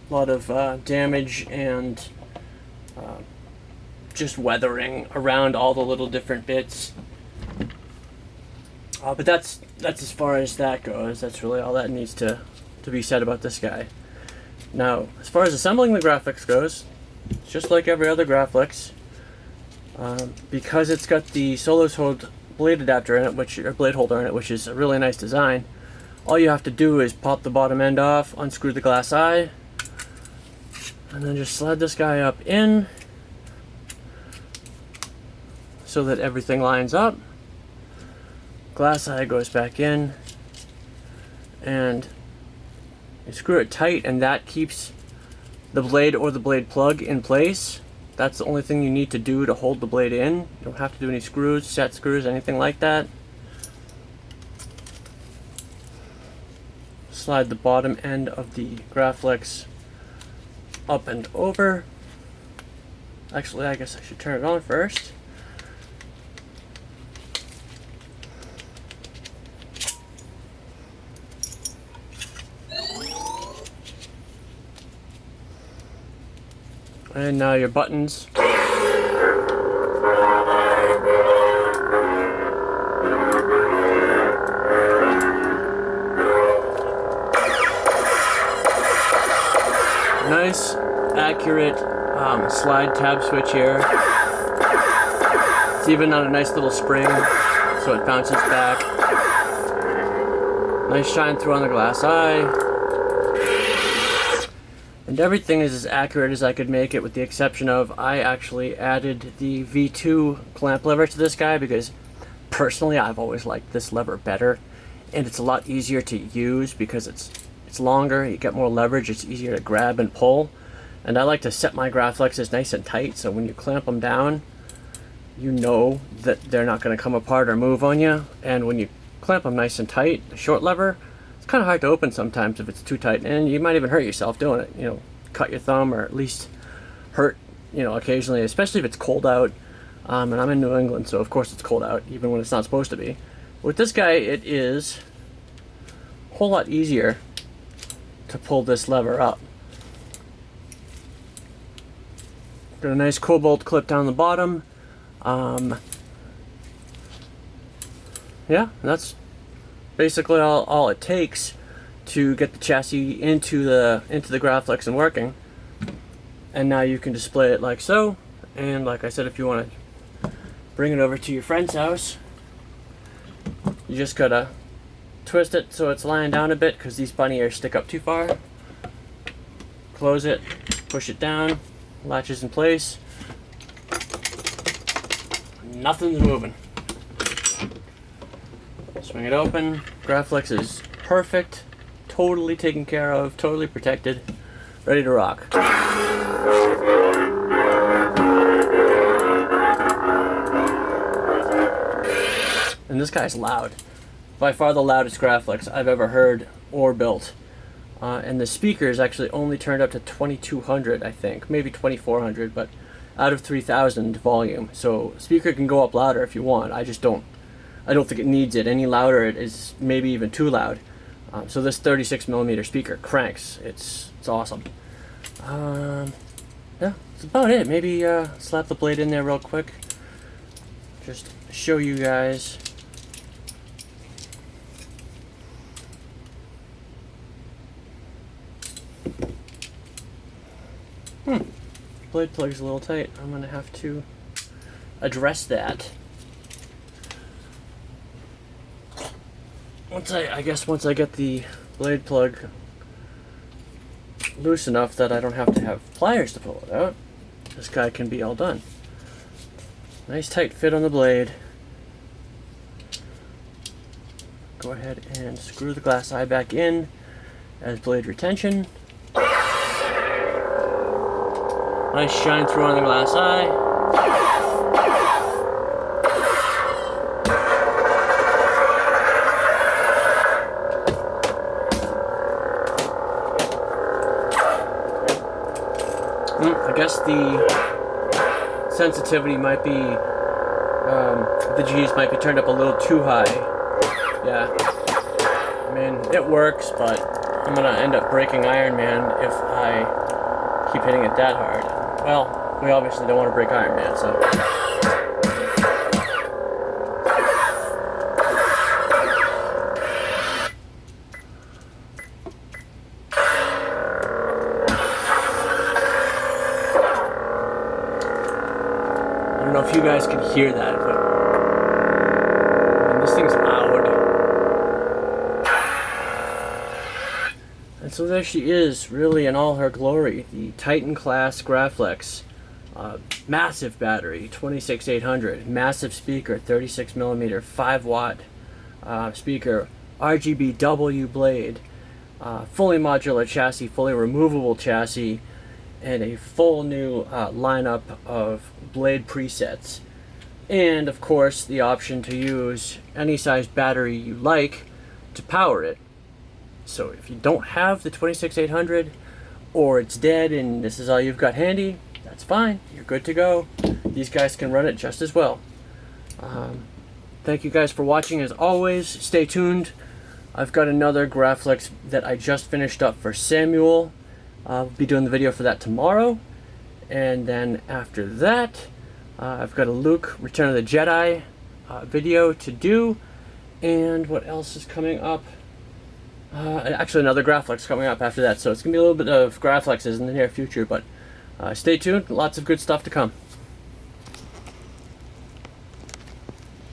lot of damage and just weathering around all the little different bits. But that's as far as that goes. That's really all that needs to be said about this guy. Now, as far as assembling the Graflex goes, it's just like every other Graflex. Because it's got the Solos Hold blade adapter in it, or blade holder in it, which is a really nice design. All you have to do is pop the bottom end off, unscrew the glass eye, and then just slide this guy up in so that everything lines up. Glass eye goes back in, and you screw it tight, and that keeps the blade or the blade plug in place. That's the only thing you need to do to hold the blade in. You don't have to do any screws, set screws, anything like that. Slide the bottom end of the Graflex up and over. Actually, I guess I should turn it on first. And now your buttons. Nice, accurate slide tab switch here. It's even on a nice little spring, so it bounces back. Nice shine through on the glass eye. And everything is as accurate as I could make it, with the exception of I actually added the V2 clamp lever to this guy because personally I've always liked this lever better, and it's a lot easier to use because it's longer, you get more leverage, it's easier to grab and pull. And I like to set my Graflexes nice and tight, so when you clamp them down, you know that they're not going to come apart or move on you. And when you clamp them nice and tight, the short lever, it's kind of hard to open sometimes if it's too tight, and you might even hurt yourself doing it. You know, cut your thumb, or at least hurt, you know, occasionally, especially if it's cold out. And I'm in New England, so of course it's cold out, even when it's not supposed to be. With this guy, it is a whole lot easier to pull this lever up. Got a nice cobalt clip down the bottom. Yeah, that's basically all it takes to get the chassis into the Graflex and working. And now you can display it like so. And like I said, if you want to bring it over to your friend's house, you just gotta twist it so it's lying down a bit, because these bunny ears stick up too far. Close it, push it down, latches in place. Nothing's moving. Swing it open. Graflex is perfect, totally taken care of, totally protected, ready to rock. And this guy's loud. By far the loudest Graflex I've ever heard or built. And the speaker is actually only turned up to 2200, I think, maybe 2400, but out of 3000 volume. So speaker can go up louder if you want. I don't think it needs it any louder. It is maybe even too loud. So this 36mm speaker cranks. It's awesome. Yeah, that's about it. Maybe slap the blade in there real quick. Just show you guys. Blade plug's a little tight. I'm gonna have to address that. I guess once I get the blade plug loose enough that I don't have to have pliers to pull it out, this guy can be all done. Nice tight fit on the blade. Go ahead and screw the glass eye back in as blade retention. Nice shine through on the glass eye. I guess the sensitivity might be, the G's might be turned up a little too high. Yeah. I mean, it works, but I'm gonna end up breaking Iron Man if I keep hitting it that hard. Well, we obviously don't want to break Iron Man, so. I don't know if you guys can hear that, but this thing's loud. And so there she is, really in all her glory, the Titan class Graflex. Massive battery, 26800, massive speaker, 36mm, 5-watt speaker, RGBW blade, fully modular chassis, fully removable chassis, and a full new lineup of blade presets. And of course the option to use any size battery you like to power it. So if you don't have the 26800 or it's dead and this is all you've got handy, that's fine, you're good to go. These guys can run it just as well. Thank you guys for watching as always. Stay tuned. I've got another Graflex that I just finished up for Samuel. I'll be doing the video for that tomorrow. And then after that, I've got a Luke Return of the Jedi video to do. And what else is coming up? Actually another Graflex coming up after that. So it's going to be a little bit of Graflexes in the near future, but stay tuned. Lots of good stuff to come.